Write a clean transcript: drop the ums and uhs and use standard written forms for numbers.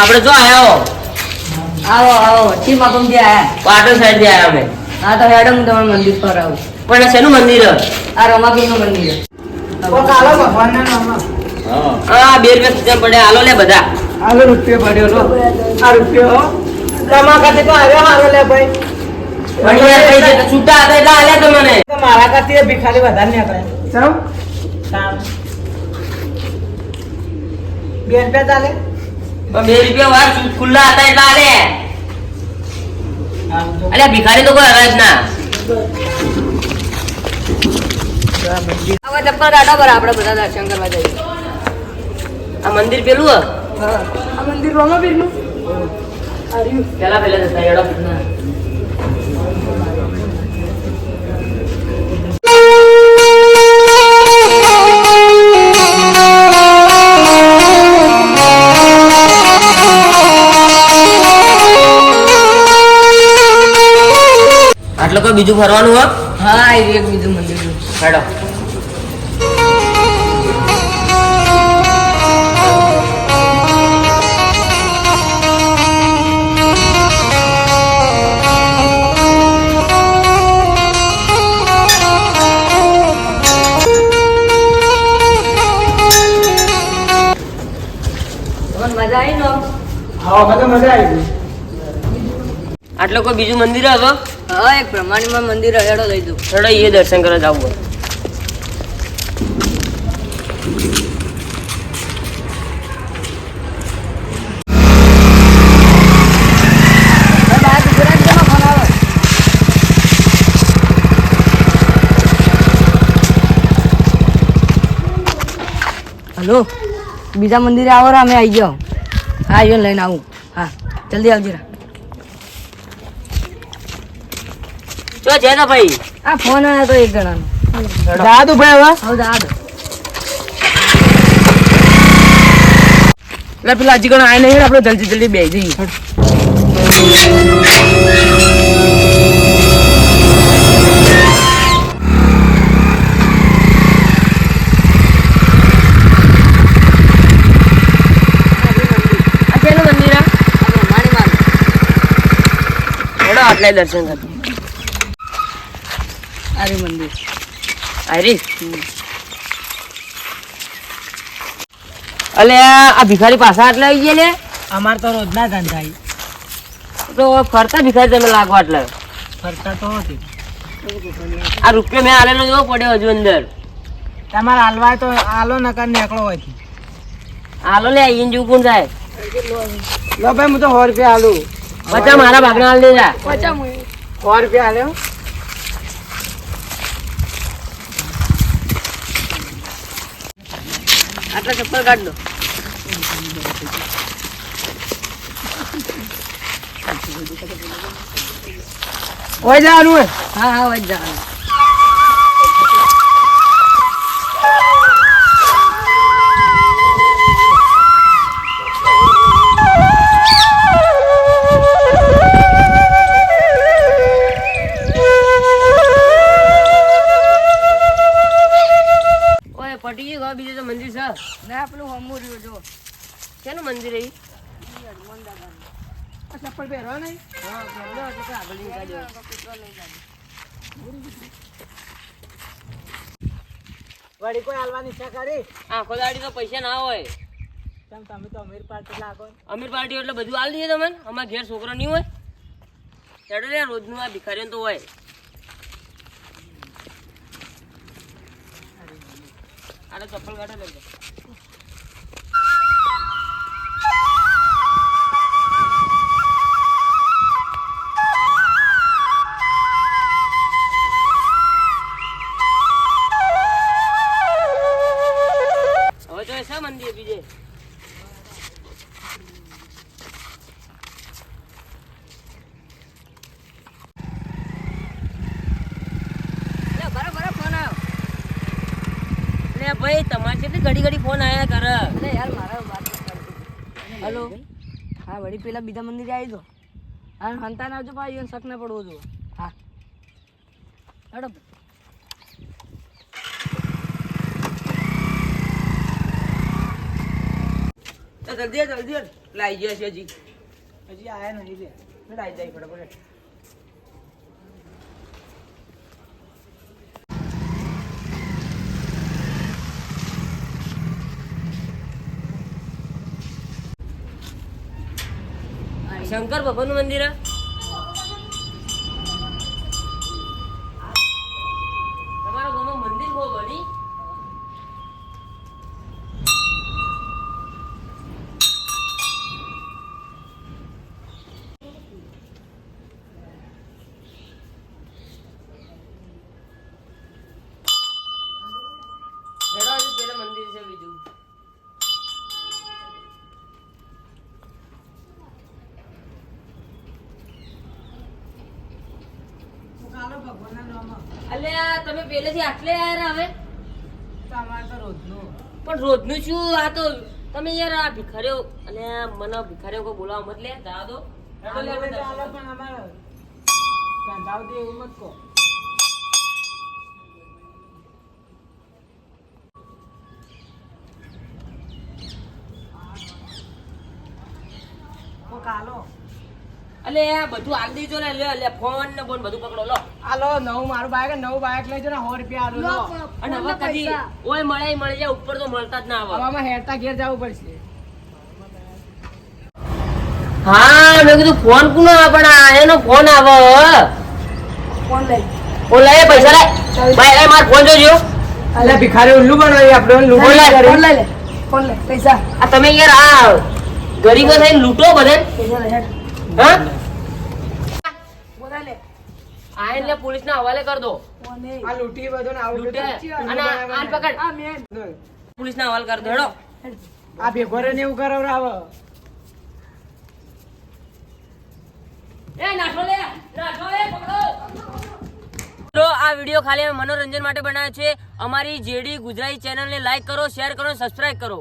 આપણે જો આયો આવો આવો ટી માપમ થી આયા પાટણ સાઈડ થી આયા અમે. હા તો હેડો હું તમારું મંદિર પર આવું. પણ આ શેનું મંદિર હે? આ રમાપીર નું મંદિર છે. હા 2 રૂપિયા જેમ પડે હાલો લે બધા. આલો રૂપિયો પડ્યો લો આ રૂપિયો તમારા ખાતે તો આવ્યો હારો લે ભાઈ પણ યાર કઈ છે છૂટા હતા એટલે આલ્યા તમને. તો મારા ખાતે ભિખારી વધારે ને આપણે ચમ બે રૂપિયા ચાલે પણ 2 રૂપિયા વાર ખુલ્લા હતા એટલે આલે. અલ્યા ભિખારી તો કોઈ હરાજ ના. આવા ચપ્પલ કાઢો પર આપણે બધા દર્શન કરવા જઈએ. આ મંદિર પેલું હે? હા આ મંદિર રમાપીર નું પેલા જતા હેડો. આટલું કોઈ બીજું ફરવાનું હો? હા એ એક બીજું મંદિર છે. હેડો. તમને મજા આવી નો? હા મને મજા આવી ગઈ આટલું કોઈ બીજું મંદિર હતો? હા એક બ્રહ્માંડમાં મંદિર હેડો લઈ દઉં. હેડો એ દર્શન કરવા જવું હોય. હલો બીજા મંદિરે આવો રા અમે આવી જાઓ. હા આવ્યો લઈને આવું. હા જલ્દી આવજો રા. તો છે ને ભાઈ આ ફોન આવ્યો તો એક જણાનો. જા તું ભાઈ હવે હવે જા દો. એટલે પેલા હજી ઘણા આય નહીં આપણે જલ્દી જલ્દી બેસી જઈએ આ શેનું મંદિર હે? હેડો આટલે દર્શન કરજો. આરી મંદિર આરી અલે આ ભિખારી પાછા આટલે આવી ગયા લે. અમાર તો રોજના ધંધા તો ફરતા ભિખારી તમે લાગો આટલે. ફરતા તો હતી આ રૂપિયો મેં આલેલો જોવો પડ્યો હજુ અંદર. તમારે હાલવાય તો આલો નકર નીકળો હોય હાલો લે અહીં જેવું કોણ થાય? લો ભાઈ હું તો 100 રૂપિયા આલું બચા મારા ભાગના હાલ દેજા. 100 રૂપિયા આલ્યો આટલા ચપ્પલ કાઢ દો. ઓય જવાનું હોય હા હા વજ જા. ઓય પટી ગયું બીજું તો મંદિર છે. ના પેલું હમું રહ્યું જો. શેનું મંદિર અહીં? ચપ્પલ પહેરવા નહીં હા બોલો તો આગળ લઈ જાજો. વળી કોઈ હાલવાની ઈચ્છા કરી આખો દાડી તો પૈસા ના હોય. કેમ તમે તો અમીર પાર્ટી લાગો અમીર પાર્ટી એટલે બધું આલી દઈએ તમને. અમારા ઘેર છોકરો નહીં હોય. હેડો લે રોજનું આ ભિખારીઓ તો હોય. આને ચપ્પલ કાઢો લેજો. હવે તો શા મંદિર બીજે? બરાબર ફોન આવ્યો. અરે ભાઈ તમારે કેટલી ઘડી ઘડી ફોન આયા કરે? અરે યાર મારા વાત કરતી. હેલો હા વળી પેલા બીજા મંદિરે આવી દો. હા હંતા ના આવજો ભાઈ શક ના પડવો જો. હા હેડો. જલ્દી જલ્દી લાઈ ગયા છે હજી આયા નહીં લે લાઈ જાય ફટાફટ શંકર ભગવાનનું મંદિર હે? તમારા ગામમાં મંદિર બહુ બની હેડો હજુ પેલા મંદિર છે બીજું અલ્યા તમે પહેલેથી આટલે આયા હવે તમારે તો રોજનું પણ રોજનું શું આ તો તમે યાર આ ભિખારીઓ અલ્યા મને ભિખારીઓ કોઈ બોલાવા મત લે જા દો હેડો લે આપણે દર્શન કરો. પણ અમારે ધંધાવતી એવું મત કહો કાલો અલે આ બધું આલ દીજો લે લે લે ફોન ને બોન બધું પકડો લો આલો નવું મારું બાઈક નવું બાઈક લઈ જો ને 100 રૂપિયા આલો લો અને હવે કદી ઓય મળી જાય ઉપર તો મળતા જ ના આવે હવામાં હેરતા ઘેર જવું પડશે હા મેં કીધું ફોન કોનો પણ આ એનો ફોન આવે ફોન લઈ ઓ લે પૈસા લે ભાઈ એ માર ફોન જોજો અલે ભિખારી ઉલ્લુ બનાવી આપણે લૂંટો ફોન લઈ લે ફોન લે પૈસા આ તમે યાર આ ગરીબો થઈને લૂંટો બધે પૈસા લે હેડ હા બોલા લે આ એટલે પોલીસના હવાલે કરી દો ફોન એ આ લૂંટી બધો ને આવું લૂંટે બધું અને આન પકડ આ મેન પોલીસના હવાલે કરી દો હેડો આ ભેગો રે ને એવું કરાવરાવ એ નાઠો લે પકડો તો આ વિડિયો ખાલી અમે મનોરંજન માટે બનાવ્યો છે અમારી જેડી ગુજરાતી ચેનલને લાઈક કરો શેર કરો સબસ્ક્રાઇબ કરો